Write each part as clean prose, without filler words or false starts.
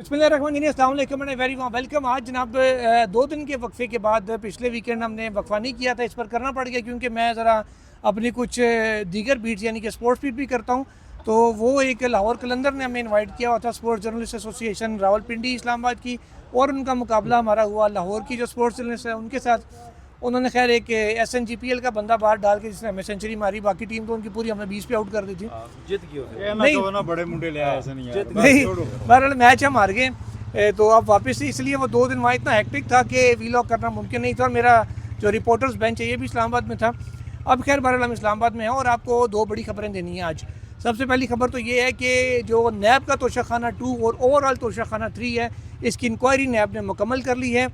अस्सलाम वालेकुम and very warm welcome. आज जनाब 2 दिन के वक्फे के बाद पिछले वीकेंड हमने वक्फा नहीं किया था, इस पर करना पड़ गया क्योंकि मैं ज़रा अपनी कुछ दीगर बीट्स यानी कि स्पोर्ट्स बीट भी करता हूँ। तो वो एक लाहौर कलंदर ने हमें इनवाइट किया हुआ था, sports journalist association Rawalpindi Islamabad की, और उनका मुकाबला हमारा हुआ लाहौर की जो स्पोर्ट्स जर्नलिस्ट है उनके साथ। उन्होंने खैर एक SNGPL का बंदा बाहर डाल के जिसने हमें सेंचुरी मारी, बाकी टीम तो उनकी पूरी हमने 20 पे आउट कर दी थी। जीत गए नहीं ना, बड़े मुंडे ले आए, ऐसा नहीं है। नहीं, बहरहाल मैच हम हार गए। तो अब वापस इसलिए वो 2 दिन वहाँ इतना हेक्टिक था कि वीलॉग करना मुमकिन नहीं था, और मेरा जो रिपोर्टर्स बेंच है ये भी इस्लामाबाद में था। अब खैर बहरहाल हम इस्लामाबाद में हैं और आपको 2 बड़ी खबरें देनी है आज। सबसे पहली खबर तो ये है कि जो नैब का तोशाखाना 2 और ओवरऑल तोशाखाना 3 है, इसकी इंक्वायरी नैब ने मुकम्मल कर ली है।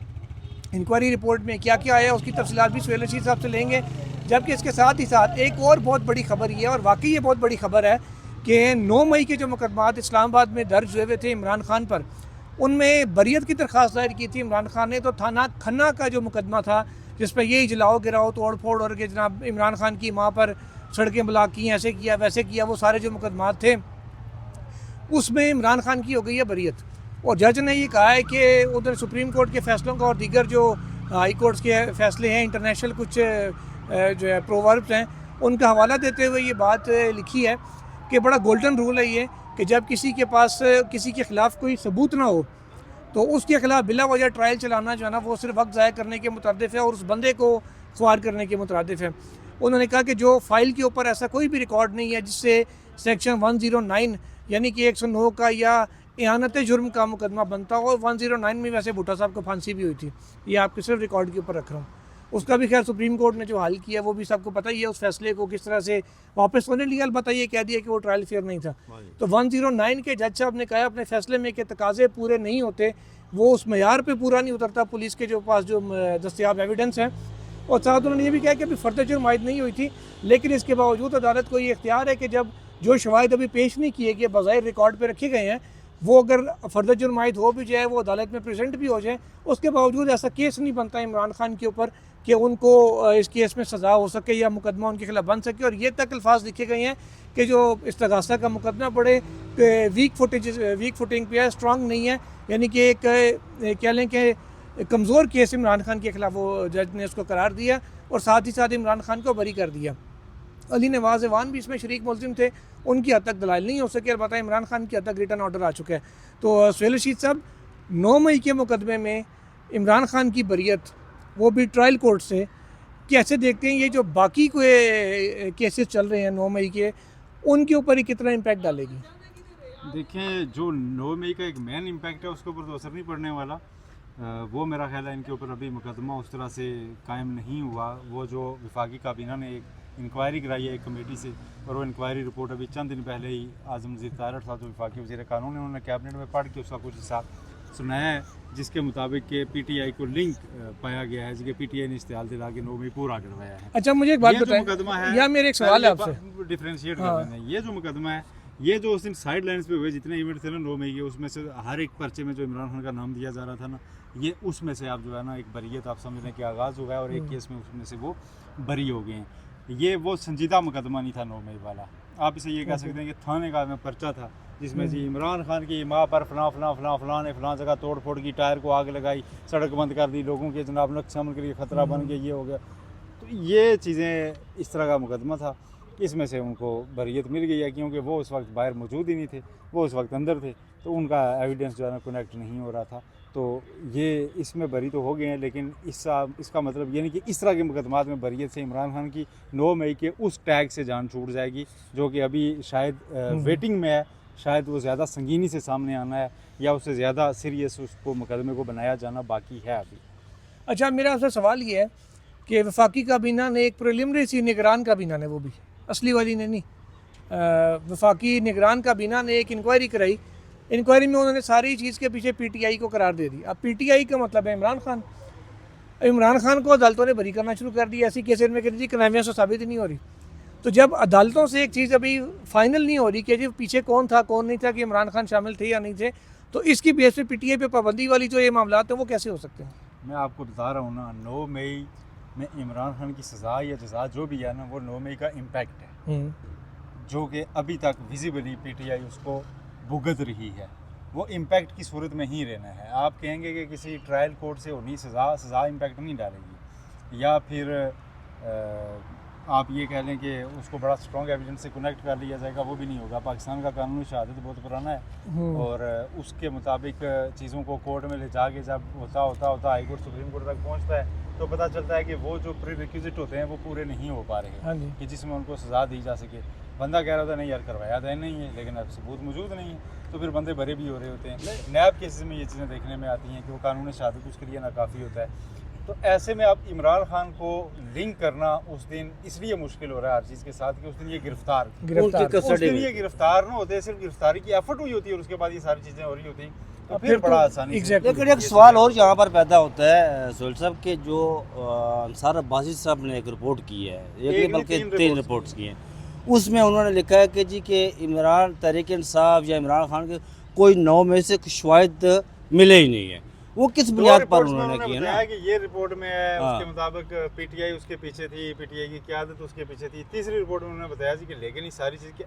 इंक्वायरी रिपोर्ट में क्या क्या आया उसकी तफसीलात भी सुहेल रशीद साहब से लेंगे। जबकि इसके साथ ही साथ एक और बहुत बड़ी खबर ये है, और वाकई ये बहुत बड़ी खबर है, कि 9 मई के जो मुकदमात इस्लामाबाद में दर्ज हुए थे इमरान खान पर, उनमें बरियत की दरख्वास्त दायर की थी इमरान खान ने। तो थाना खन्ना का जो मुकदमा था जिस पर यही जलाओ गिराओ तोड़ फोड़ और कि जनाब इमरान खान की माँ पर सड़कें ब्लॉक की, ऐसे किया वैसे किया, वो सारे जो मुकदमात थे उसमें इमरान खान की हो गई है बरियत। और जज ने ये कहा है कि उधर सुप्रीम कोर्ट के फैसलों का और दीगर जो हाई कोर्ट्स के फैसले हैं, इंटरनेशनल कुछ जो है प्रोवर्ब्स हैं, उनका हवाला देते हुए ये बात लिखी है कि बड़ा गोल्डन रूल है ये, कि जब किसी के पास किसी के ख़िलाफ़ कोई सबूत ना हो तो उसके ख़िलाफ़ बिला वजह ट्रायल चलाना जो है ना वो सिर्फ वक्त ज़ाया करने के मुतरदिफ़ है और उस बंदे को ख्वार करने के मुतरदिफ़ है। उन्होंने कहा कि जो फ़ाइल के ऊपर ऐसा कोई भी रिकॉर्ड नहीं है जिससे सेक्शन 109 यानी कि 109 का या इहानत जुर्म का मुकदमा बनता हो। 109 में वैसे भुट्टो साहब को फांसी भी हुई थी, ये आपके सिर्फ रिकॉर्ड के ऊपर रख रहा हूँ। उसका भी खैर सुप्रीम कोर्ट ने जो हल किया वो भी सबको पता ही है, उस फैसले को किस तरह से वापस होने लिया। अलबत्ता ये कह दिया कि वो ट्रायल फेयर नहीं था। तो 109 के जज साहब ने कहा अपने फैसले में कि तकाजे पूरे नहीं होते, वो उस मैार पे पूरा नहीं उतरता पुलिस के जो पास जो दस्तियाब एविडेंस है। और साथ उन्होंने ये भी कहा कि अभी फर्दर जुर्म आयद नहीं हुई थी, लेकिन इसके बावजूद अदालत को ये इख्तियार है कि जब जो शवाहिद अभी पेश नहीं किए गए बज़ाहिर रिकॉर्ड पर रखे गए हैं, वो अगर फर्दर जुर्म आयद हो भी जाए, वो अदालत में प्रेजेंट भी हो जाए, उसके बावजूद ऐसा केस नहीं बनता इमरान खान के ऊपर कि उनको इस केस में सज़ा हो सके या मुकदमा उनके खिलाफ बन सके। और ये तक अल्फाज लिखे गए हैं कि जो इस्तगासा का मुकदमा बड़े वीक फुटिंग पे है, स्ट्रॉन्ग नहीं है, यानी कि एक कह लें कि कमज़ोर केस इमरान खान के खिलाफ वो जज ने उसको करार दिया और साथ ही साथ इमरान खान को बरी कर दिया। अली नवाज अवान भी इसमें शरीक मुलजिम थे, उनकी हद तक दलाइल नहीं हो सके, और बताया इमरान खान की हद तक रिटर्न ऑर्डर आ चुका है। तो सुहेल रशीद साहब, 9 मई के मुकदमे में इमरान खान की बरियत, वो भी ट्रायल कोर्ट से, कैसे देखते हैं ये जो बाकी कोई केसेस चल रहे हैं 9 मई के, उनके ऊपर ही कितना इम्पैक्ट डालेगी? देखें, जो 9 मई का एक मेन इम्पैक्ट है उसके ऊपर तो असर नहीं पड़ने वाला। वो मेरा ख्याल है इनके ऊपर अभी मुकदमा उस तरह से कायम नहीं हुआ। वो जो वफाकी काबीना ने एक इंक्वायरी कराई है एक कमेटी से, और वो इंक्वायरी रिपोर्ट अभी चंद दिन पहले ही आज़म वज़ीर तारड़ साहब जो वफाकी वज़ीर कानून है उन्होंने कैबिनेट में पढ़ के उसका कुछ हिस्सा सुनाया है, जिसके मुताबिक कि PTI को लिंक पाया गया है, जिसके PTI ने इस्तेहाल दिला के 9 मई पूरा करवाया है। अच्छा, मुझे एक बात बताएं, मुकदमा है या मेरे एक सवाल है आपसे, डिफ्रेंशिएट करना है। ये जो मुकदमा है, ये जो उस दिन साइड लाइन्स पे हुए जितने इवेंट थे ना 9 मई के, उसमें से हर एक पर्चे में जो इमरान खान का नाम दिया जा रहा था ना, ये उसमें से आप जो है ना एक बरियत आप समझ लें कि आगाज़ हुआ है, और एक केस में उसमें से वो बरी हो गए हैं। ये वो संजीदा मुकदमा नहीं था 9 मई वाला। आप इसे ये कह सकते हैं कि थाने का में पर्चा था जिसमें जी इमरान खान की माँ पर फलां ने फलां जगह तोड़ फोड़ की, टायर को आग लगाई, सड़क बंद कर दी, लोगों के जनाब नक्श अमल के लिए ख़तरा बन गया, ये हो गया। तो ये चीज़ें इस तरह का मुकदमा था, इसमें से उनको बरियत मिल गई है, क्योंकि वो उस वक्त बाहर मौजूद ही नहीं थे, वो उस वक्त अंदर थे, तो उनका एविडेंस जो है ना कनेक्ट नहीं हो रहा था। तो ये इसमें बरी तो हो गए हैं, लेकिन इसका मतलब ये नहीं कि इस तरह के मुकदमात में बरियत से इमरान खान की 9 मई के उस टैग से जान छूट जाएगी, जो कि अभी शायद वेटिंग में है। शायद वो ज़्यादा संगीनी से सामने आना है, या उससे ज़्यादा सीरियस उसको मुकदमे को बनाया जाना बाकी है अभी। अच्छा, मेरा आपसे सवाल ये है कि वफाकी काबीना ने एक प्रिलिमिनरी सी, निगरान काबीना ने, वो भी असली वाली ने नहीं, वफाकी निगरान काबीना ने एक इंक्वायरी कराई। इंक्वायरी में उन्होंने सारी चीज़ के पीछे PTI को करार दे दी। अब PTI का मतलब है इमरान खान। इमरान खान को अदालतों ने बरी करना शुरू कर दिया ऐसी केसेस में, कहती थी कन्वेंस साबित ही नहीं हो रही। तो जब अदालतों से एक चीज़ अभी फाइनल नहीं हो रही कि जी पीछे कौन था कौन नहीं था, कि इमरान खान शामिल थे या नहीं थे, तो इसकी बेस पे PTI पे पाबंदी वाली जो ये मामला हैं वो कैसे हो सकते हैं? मैं आपको बता रहा हूँ ना, 9 मई में इमरान खान की सज़ा या जज़ा जो भी है ना, वो 9 मई का इम्पैक्ट है, जो कि अभी तक विजिबली PTI उसको भुगत रही है। वो इम्पैक्ट की सूरत में ही रहना है। आप कहेंगे कि किसी ट्रायल कोर्ट से होनी सज़ा इम्पैक्ट नहीं डालेगी, या फिर आप ये कह लें कि उसको बड़ा स्ट्रॉन्ग एविडेंस से कनेक्ट कर लिया जाएगा, वो भी नहीं होगा। पाकिस्तान का कानून शहादत बहुत पुराना है और उसके मुताबिक चीज़ों को कोर्ट में ले जाके जब होता हाई कोर्ट सुप्रीम कोर्ट तक पहुंचता है तो पता चलता है कि वो जो प्री रिक्विजिट होते हैं वो पूरे नहीं हो पा रहे हैं कि जिसमें उनको सज़ा दी जा सके। बंदा कह रहा था नहीं यार करवाया था नहीं है, लेकिन अब सबूत मौजूद नहीं है, तो फिर बंदे भरे भी हो रहे होते हैं। नैब केसेस में ये चीज़ें देखने में आती हैं कि वो कानून शहादत उसके लिए नाकाफ़ी होता है। तो ऐसे में अब इमरान खान को लिंक करना उस दिन इसलिए मुश्किल हो रहा है हर चीज़ के साथ कि उस दिन ये गिरफ्तार उस दिन ये गिरफ्तार ना होते, सिर्फ गिरफ्तारी की एफर्ट हुई होती है और उसके बाद ये सारी चीज़ें हो रही होती तो फिर बड़ा आसानी से। लेकिन एक सवाल और यहाँ पर पैदा होता है सोहेल साहब के जो अंसार अब्बासी साहब ने एक रिपोर्ट की है, एक बल्कि 3 रिपोर्ट्स की हैं, उसमें उन्होंने लिखा है कि जी के इमरान तहरीक इंसाफ या इमरान खान के कोई 9 में से कुछ शवाहिद मिले ही नहीं है। वो किस बुनियाद पर उन्होंने किया ना कि ये रिपोर्ट में है उसके मुताबिक पीटीआई उसके पीछे थी, पीटीआई की क़यादत उसके पीछे थी। तीसरी रिपोर्ट में उन्होंने बताया जी कि लेकिन ये सारी चीज़ की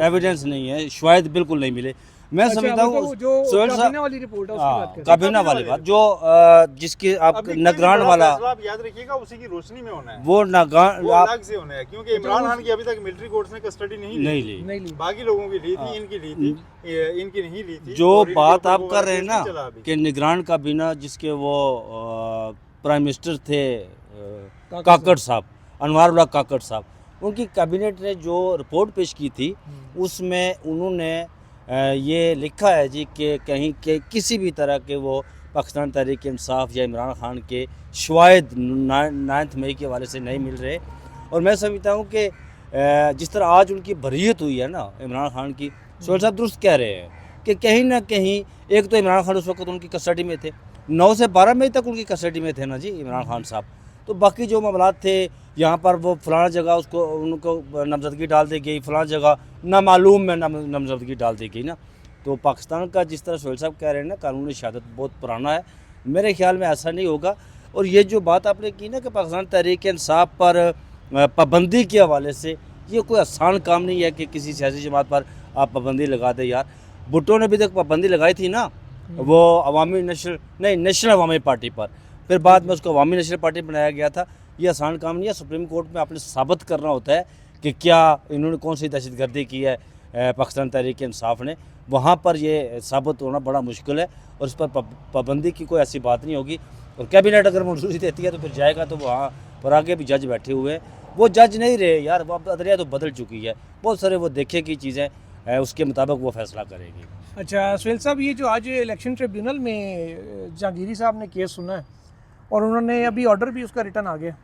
एविडेंस नहीं है, शवाहिद बिल्कुल नहीं मिले। मैं समझता हूँ सोहेल साहब वाली रिपोर्ट है उसकी बात कर काबीना वाली बात जो जिसके आप निगरान वाला आप याद रखिएगा उसी की रोशनी में होना है, वो निगरान अलग से होना है, क्योंकि इमरान खान की अभी तक मिलिट्री कोर्ट्स ने कस्टडी नहीं ली। बाकी लोगों की ली थी, इनकी ली थी, इनकी नहीं ली थी। जो बात आप कर रहे हैं ना कि निगरान काबीना जिसके वो प्राइम मिनिस्टर थे काकड़ साहब, अनवारुल्लाह काकड़ साहब, उनकी कैबिनेट ने जो रिपोर्ट पेश की थी उसमें उन्होंने ये लिखा है जी कि कहीं के किसी भी तरह के वो पाकिस्तान तहरीक इंसाफ या इमरान खान के शवाहिद 9 मई के हवाले से नहीं मिल रहे। और मैं समझता हूँ कि जिस तरह आज उनकी बरीयत हुई है ना इमरान खान की, सोहेल साहब दुरुस्त कह रहे हैं कि कहीं ना कहीं एक तो इमरान खान उस वक्त उनकी कस्टडी में थे, 9 से 12 मई तक उनकी कस्टडी में थे ना जी इमरान खान साहब। तो बाकी जो मामला थे यहाँ पर वो फ़लाना जगह उसको उनको नामजदगी डाल दी गई, फ़लाना जगह नामालूम में नामजदगी डाल दी गई ना। तो पाकिस्तान का जिस तरह सोहेल साहब कह रहे हैं ना कानूनी शहादत बहुत पुराना है, मेरे ख्याल में ऐसा नहीं होगा। और ये जो बात आपने की ना कि पाकिस्तान तहरीक इंसाफ पर पाबंदी के हवाले से, ये कोई आसान काम नहीं है कि किसी सियासी जमात पर आप पाबंदी लगा दें। यार भुट्टो ने भी तक पाबंदी लगाई थी ना, वो नेशनल अवामी पार्टी पर, फिर बाद में उसको अवामी नेशनल पार्टी बनाया गया था। ये आसान काम नहीं है। सुप्रीम कोर्ट में आपने साबित करना होता है कि क्या इन्होंने कौन सी दहशतगर्दी की है पाकिस्तान तहरीक इंसाफ ने, वहाँ पर ये साबित होना बड़ा मुश्किल है और इस पर पाबंदी की कोई ऐसी बात नहीं होगी। और कैबिनेट अगर मंजूरी देती है तो फिर जाएगा, तो वहाँ पर आगे भी जज बैठे हुए हैं, वो जज नहीं रहे यार, वो अदलिया तो बदल चुकी है, बहुत सारे वो देखे की चीज़ें उसके मुताबिक वो फैसला करेगी। अच्छा सोहेल साहब, ये जो आज इलेक्शन ट्रिब्यूनल में जहांगीरी साहब ने केस सुना है और उन्होंने अभी ऑर्डर भी उसका रिटर्न आ गया,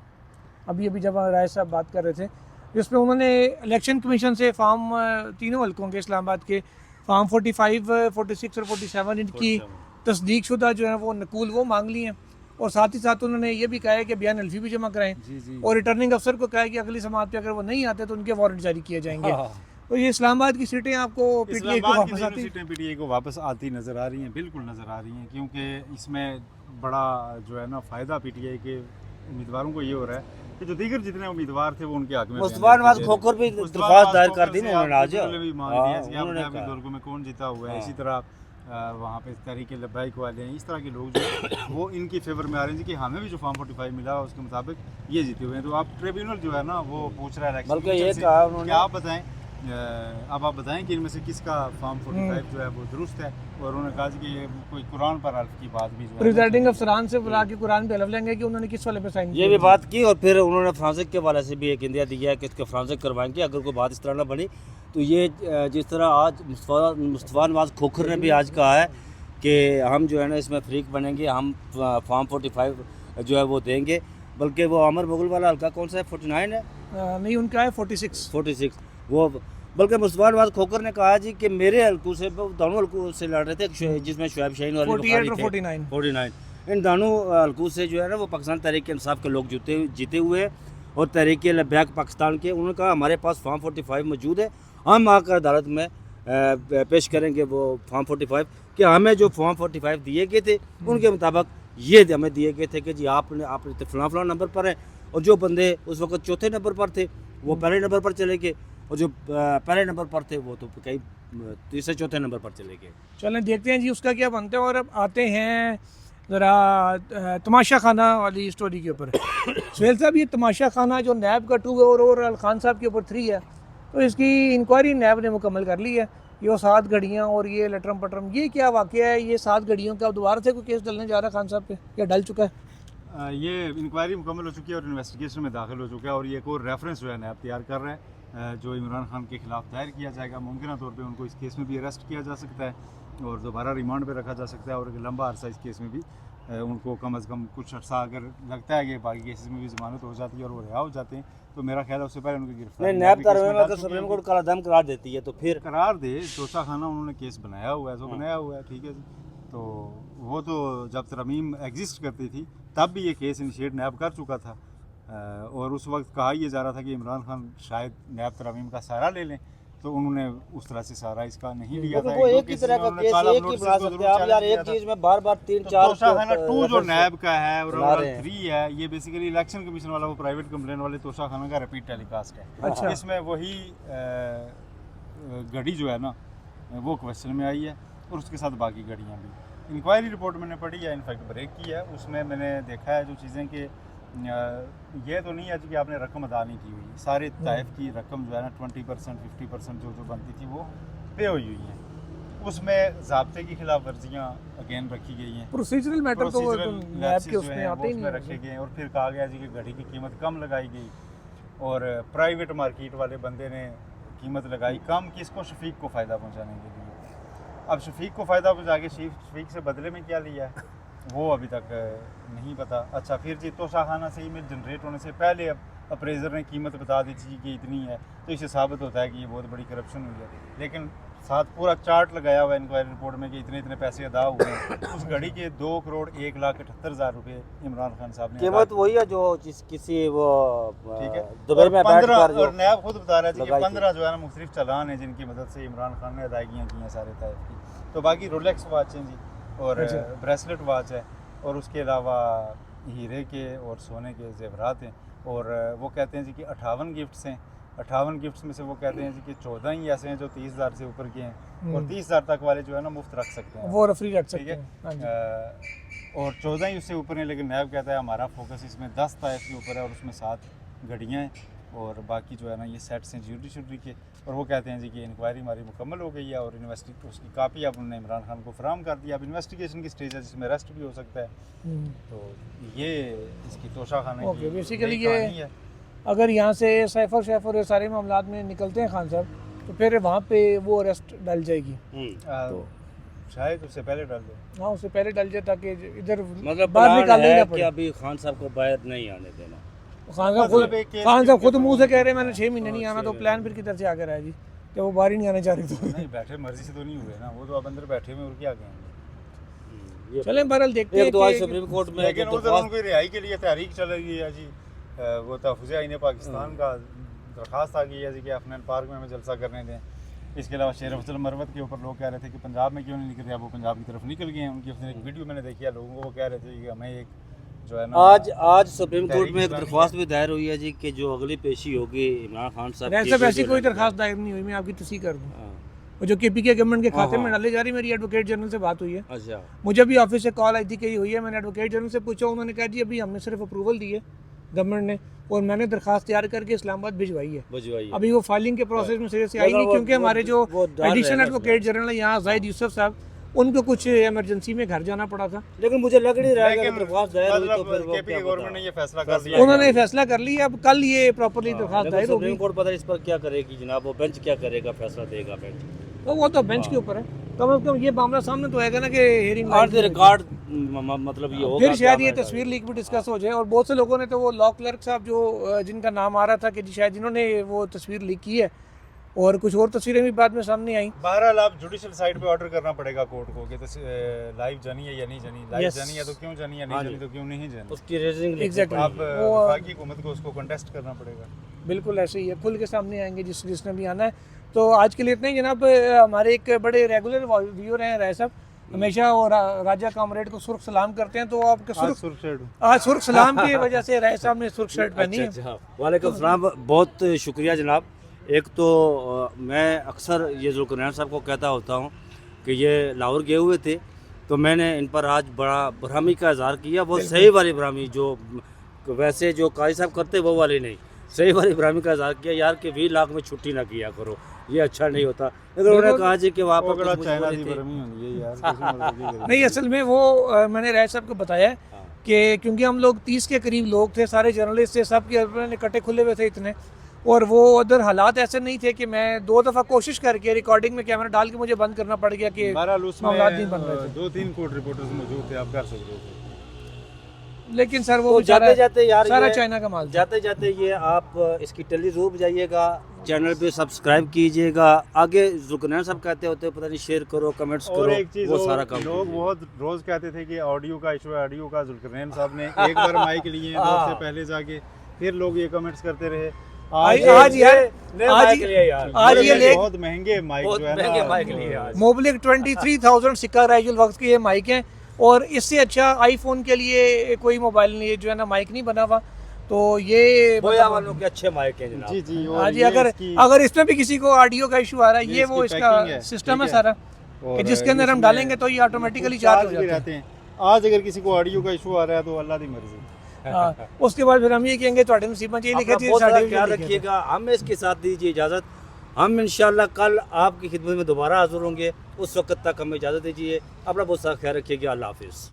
अभी जब राय साहब बात कर रहे थे, जिसमें उन्होंने इलेक्शन कमीशन से फॉर्म 3 हल्कों के इस्लामाबाद के फॉर्म 45, 46 और 47 इनकी तस्दीक शुदा जो है वो नकूल वो मांग ली हैं। और साथ ही साथ उन्होंने ये भी कहा है कि बयान अल्फी भी जमा कराएं और रिटर्निंग अफसर को कहा है कि अगली समात पे अगर वो नहीं आते तो उनके वारंट जारी किए जाएंगे। तो ये इस्लामाबाद की सीटें आपको पीटीआई को वापस आती नज़र आ रही हैं, बिल्कुल नज़र आ रही हैं, क्योंकि इसमें बड़ा जो है ना फ़ायदा पीटीआई के उम्मीदवारों को ये हो रहा है कि जो दीगर जितने उम्मीदवार थे वो उनके हक में खोकर भी दरख्वास्त दायर कर दी उन्होंने आज, में कौन जीता हुआ है। इसी तरह वहाँ पे तहरीक लब्बैक वाले हैं, इस तरह के लोग जो वो इनकी फेवर में आ रहे हैं कि हमें भी जो फॉर्म 45 मिला उसके मुताबिक ये जीते हुए हैं। तो आप ट्रिब्यूनल जो है ना वो पूछ रहा है बल्कि ये कहा उन्होंने, आप बताएं अब आप बताएं कि इनमें से किसका फॉर्म 45 जो है वो दुरुस्त है। और उन्होंने कहा कि ये कोई कुरान पर हल्फ की बात भी प्रिजाइडिंग अफसरान से बुला के कुरान पे हलफ लेंगे कि उन्होंने किस वाले पे साइन ये भी बात की। और फिर उन्होंने फ्रांसिक के वाले से भी एक इंदिया दिया है कि इसके फ्रांसिक करवाएंगे अगर कोई बात इस तरह ना बनी तो। ये जिस तरह आज मुस्तफा नवाज खोखर ने भी आज कहा है कि हम जो है ना इसमें फ्रीक बनेंगे, हम फॉर्म 45 जो है वो देंगे, बल्कि वो अमर मुगल वाला हल्का कौन सा है 49 है नहीं उनका है 46 वो, बल्कि मुस्तफा नवाज खोखर ने कहा जी कि मेरे हल्कों से दोनों हल्कों से लड़ रहे थे जिसमें शुएब शाहीन और 49 इन दोनों हल्कों से जो है ना वो पाकिस्तान तहरीक इंसाफ के लोग जीते हुए हैं और तहरीक लब्बैक पाकिस्तान के। उन्होंने कहा हमारे पास फॉर्म 45 मौजूद है, हम आकर अदालत में पेश करेंगे वो फॉर्म 45 कि हमें जो फॉर्म 45 दिए गए थे उनके मुताबिक ये हमें दिए गए थे कि जी आप फलां नंबर पर हैं, और जो बंदे उस वक्त चौथे नंबर पर थे वो पहले नंबर पर चले गए और जो पहले नंबर पर थे वो तो कहीं तीसरे चौथे नंबर पर चले गए। चलें देखते हैं जी उसका क्या बनता है। और अब आते हैं ज़रा तमाशा खाना वाली स्टोरी के ऊपर। सुहेल साहब, ये तमाशा खाना जो नैब का 2 और खान साहब के ऊपर 3 है, तो इसकी इंक्वायरी नैब ने मुकम्मल कर ली है। ये वो 7 घड़ियाँ और ये लटरम पटरम, ये क्या वाक़या है? ये 7 घड़ियों का दोबारा से कोई केस डलने जा रहा है खान साहब पे या डल चुका है? ये इंक्वायरी मुकम्मल हो चुकी है और इन्वेस्टिगेशन में दाखिल हो चुका है और ये एक और रेफरेंस जो है नैब तैयार कर रहा है जो इमरान खान के खिलाफ दायर किया जाएगा। मुमकिन तौर पे उनको इस केस में भी अरेस्ट किया जा सकता है और दोबारा रिमांड पे रखा जा सकता है और एक लंबा अरसा इस केस में भी उनको कम अज़ कम कुछ अर्सा अगर लगता है कि बाकी केसेस में भी ज़मानत हो जाती है और वो रिहा हो जाते हैं, तो मेरा ख्याल है उससे पहले उनकी गिरफ्तारी नहीं, नैब कार्रवाई में अगर सुप्रीम कोर्ट काला दम करार देती है तो फिर करार दे। तोशा खाना उन्होंने केस बनाया हुआ है, जो बनाया हुआ है, ठीक है जी। तो वो तो जब तरमीम एग्जिस्ट करती थी तब भी ये केस इनिशिएट नैब कर चुका था और उस वक्त कहा यह जा रहा था कि इमरान खान शायद नैब तरमीम का सहारा ले लें, तो उन्होंने उस तरह से सहारा इसका नहीं लिया था। वो एक ही तरह का केस एक ही बना सकते हैं आप यार, एक चीज में बार-बार 3-4 तोशा खाना 2 जो नैब का है और 3 है, ये बेसिकली इलेक्शन कमीशन वाला वो प्राइवेट कंप्लेन वाले तोशा खाना का रिपीट टेलीकास्ट है। अच्छा। इसमें वही घड़ी जो है ना वो क्वेश्चन में आई है और उसके साथ बाकी घड़ियाँ भी। इंक्वायरी रिपोर्ट मैंने पढ़ी है, इनफैक्ट ब्रेक की है, उसमें मैंने देखा है जो चीज़ें कि ये तो नहीं है कि आपने रकम अदा नहीं की हुई, सारे ताइफ की रकम जो है ना 20% 50% जो बनती थी वो पे हुई है। उसमें ज़ाब्ते की खिलाफ वर्जियाँ अगेन रखी गई हैं, प्रोसीजरल मैटर तो वो Procedural नैब के lapses उसमें जो हैं आते वो ही उसमें नहीं रखे है। गए और फिर कहा गया जी कि घड़ी की कीमत कम लगाई गई और प्राइवेट मार्केट वाले बंदे ने कीमत लगाई कम, किसको? शफीक को फ़ायदा पहुँचाने के लिए। अब शफीक को फ़ायदा पहुँचा के शफीक से बदले में क्या लिया है वो अभी तक नहीं पता। अच्छा, फिर जी तोशा खाना से ईमेल जनरेट होने से पहले अब अप्रेजर ने कीमत बता दी थी कि इतनी है, तो इससे साबित होता है कि ये बहुत बड़ी करप्शन हुई है। लेकिन साथ पूरा चार्ट लगाया हुआ है इंक्वायरी रिपोर्ट में कि इतने इतने पैसे अदा हुए हैं। उस घड़ी के 2,01,78,000 रुपये इमरान खान साहब ने कीमत वही है जो किसी वो ठीक है दुबई में बैठकर जो और नैब खुद बता रहा है कि 15 जो है ना मुख्तलिफ चालान है जिनकी मदद से इमरान खान ने अदायगियाँ की हैं सारे ताइफ की। तो बाकी रोलेक्स वॉच हैं जी और ब्रेसलेट वॉच है और उसके अलावा हीरे के और सोने के जेवरात हैं और वो कहते हैं जी कि 58 गिफ्ट्स हैं। 58 गिफ्ट्स में से वो कहते हैं जी कि 14 ही ऐसे हैं जो 30,000 से ऊपर के हैं और 30,000 तक वाले जो है ना मुफ्त रख सकते हैं, वो रेफरी रख ठीक सकते है। हैं। हाँ जी। और 14 ही उससे ऊपर हैं, लेकिन नैब कहता है हमारा फोकस इसमें 10 ताइफ के ऊपर है और उसमें 7 घड़ियाँ हैं और बाकी जो है ना ये सेट्स हैं ज्वेलरी के। और वो कहते हैं जी कि इंक्वायरी हमारी मुकम्मल हो गई है और उसकी कापी अब उन्होंने इमरान खान को फराहम कर दिया। अब इन्वेस्टिगेशन की स्टेज है जिसमें अरेस्ट भी हो सकता है। तो ये इसकी तोशा खाने ओके, की बेसिकली नई ये कहानी है। अगर यहाँ से सैफर शैफर ये सारे मामलात में निकलते हैं खान साहब, तो फिर वहाँ पे वो अरेस्ट डल जाएगी। तो शायद उससे पहले डाल दो। हाँ, उससे पहले डल जाए ताकि इधर मतलब बाहर प्लान निकालना ही है ना कि पड़े। अभी खान साहब को बाहर नहीं आने देना। मतलब एक केस खान साहब के खुद ऊपर मुंह से कह रहे हैं मैंने 6 महीने नहीं आना, तो प्लान फिर किधर से आकर आया जी कि वो बाहर ही नहीं आने जा रही। तो नहीं बैठे मर्जी से तो नहीं हुए ना, वो तो अब अंदर बैठे हुए और क्या कहेंगे। चलें बहरहाल देखते हैं एक तो आज कि सुप्रीम कोर्ट में लेकिन जो उधर उनकी रिहाई के लिए तहरीक चल रही है जी। वो तहफ़्फ़ुज़ आईन पाकिस्तान का दरख्वास्त आ गई है जी कि अफनान पार्क में हमें जलसा करने दें। इसके अलावा शेर अफजल मरवत के ऊपर लोग कह रहे थे कि पंजाब में क्यों नहीं निकल रहे, अब वो पंजाब की तरफ निकल गए हैं। उनकी अपनी एक वीडियो मैंने देखी है, लोगों को वो कह रहे थे कि हमें एक जो है ना आज सुप्रीम कोर्ट में एक दरख्वास्त भी दायर हुई है जी कि जो अगली पेशी होगी इमरान खान साहब ऐसा वैसी कोई दरखास्त दायर नहीं हुई, मैं आपकी तस्दीक कर दूँ। वो जो KPK गवर्नमेंट के खाते में डाली जा रही, मेरी एडवोकेट जनरल से बात हुई है। अच्छा, मुझे भी ऑफिस से कॉल आई थी कि ये हुई है। मैंने एडवोकेट जनरल से पूछा, उन्होंने कहा जी अभी हमने सिर्फ अप्रूवल दी है गवर्नमेंट ने और मैंने दरखास्त तैयार करके इस्लामाबाद भिजवाई है। भिजवाई अभी वो फाइलिंग के प्रोसेस में सिरे से आई नहीं, क्योंकि हमारे जो एडिशनल एडवोकेट जनरल है यहाँ जाहिद यूसुफ साहब, उनको कुछ इमरजेंसी में घर जाना पड़ा था। लेकिन मुझे लग नहीं रहा है कि लेकिन दरख्वास्त दायर हुई तो फिर वो KPK क्या गवर्नमेंट पता। ने ये फैसला कर लिया। उन्होंने फैसला कर लिया, अब कल ये प्रॉपर्ली दरखास्त लेकिन दायर होगी। सुप्रीम कोर्ट पता नहीं इस पर क्या करेगी जनाब, वो बेंच क्या करेगा, फैसला देगा बेंच। तो वो तो बेंच के ऊपर है, कम से कम ये मामला सामने तो आएगा ना कि हेयरिंग ऑन द रिकॉर्ड मतलब ये होगा। फिर शायद ये तस्वीर लीक भी डिस्कस हो जाए। और बहुत से लोगों ने तो वो लॉ क्लर्क साहब जो जिनका नाम आ रहा था कि शायद जिन्होंने वो तस्वीर लीक की है और कुछ और तस्वीरें भी बाद में सामने आई। बहरहाल आप जुडिशल साइड पे ऑर्डर करना पड़ेगा कोर्ट को कि लाइव जानी है या नहीं जानी, लाइव जानी है तो क्यों जानी है, नहीं जानी तो क्यों नहीं जानी। उसकी रेजिंग एग्जैक्टली आप वफाकी हुकूमत को उसको कंटेस्ट करना पड़ेगा। बिल्कुल ऐसे ही है, खुल के सामने आएंगे जिसने भी आना है। तो आज के लिए इतना ही जनाब। हमारे एक बड़े रेगुलर व्यूअर हैं राय साहब, हमेशा और राजा कामरेड को सुर्ख सलाम करते हैं। तो आपके आज सुर्ख सलाम की वजह से राय साहब ने सुर्ख शर्ट पहनी है। वालेकुम सलाम, बहुत शुक्रिया जनाब। एक तो मैं अक्सर ये जुल्करनैन साहब को कहता होता हूँ कि ये लाहौर गए हुए थे, तो मैंने इन पर आज बड़ा भ्रामी का इजहार किया, वो सही वाली भ्रामी, जो वैसे जो काजी साहब करते वो वाली नहीं, सही वाली भ्रामी का इजहार किया यार कि 20 लाख में छुट्टी ना किया करो, ये अच्छा नहीं होता। लेकिन उन्होंने कहा जी कि वहाँ पर कुछ चाइना मजबूरी की थी। भरमी होनी है यार, किसी मर्जी की भरमी। नहीं, असल में वो मैंने राय साहब को बताया हाँ। कि क्योंकि हम लोग 30 के करीब लोग थे, सारे जर्नलिस्ट थे, सब के अपने कट्टे खुले हुए थे इतने, और वो उधर हालात ऐसे नहीं थे कि मैं 2 दफ़ा कोशिश करके रिकॉर्डिंग में कैमरा डाल के मुझे बंद करना पड़ गया कि बहरहाल उसमें मामलात नहीं बन रहे थे। 2-3 कोर्ट रिपोर्टर्स मौजूद थे, आप कर सकते थे। लेकिन सर वो तो बेचारा जाते जाते यार सारा ये- चाइना का माल था। जाते जाते ये आप इसकी टेली जरूर बजाइएगा, चैनल पे सब्सक्राइब कीजिएगा, आगे जुल्करनैन साहब कहते होते पता नहीं शेयर करो, कमेंट्स और करो, एक चीज वो सारा काम लोग कीजिए। बहुत रोज कहते थे कि ऑडियो का इशू है, ऑडियो का। जुल्करनैन साहब ने एक बार माइक लिए हैं 2 हफ्ते पहले जाके, फिर लोग ये कमेंट्स करते रहे। आज यार आज आज ये लेख बहुत महंगे माइक बहुत जो है महंगे ना, माइक लिए आज। मोबलिक 23,000 सिक्का राइजुल वक्त के ये माइक हैं, और इससे अच्छा आईफोन के लिए कोई मोबाइल नहीं, जो है ना माइक नहीं बना हुआ। तो ये बोया वालों के अच्छे माइक हैं जनाब। जी जी। और हाँ जी, ये अगर इसकी- अगर इसमें भी किसी को ऑडियो का इशू आ रहा है, ये ये वो इसकी इसका पैकिंग है, सिस्टम है ठीक है। सारा, कि और जिसके अंदर हम इसमें डालेंगे तो ये ऑटोमेटिकली चार्ज हो भी जाता है। रहते हैं। आज अगर किसी को ऑडियो का इशू आ रहा है तो अल्लाह दी मर्जी। हाँ, उसके बाद फिर हम ये कहेंगे तुम्हारे नसीब में ये लिखे अपना थे, बहुत सारा साढ़े ख्याल लिखे थे। रखिएगा, हमें इसके साथ दीजिए इजाज़त। हम इंशाल्लाह कल आपकी खिदमत में दोबारा हाजिर होंगे, उस वक्त तक हमें इजाज़त दीजिए। अपना बहुत सारा ख्याल रखिएगा। अल्लाह हाफिज़।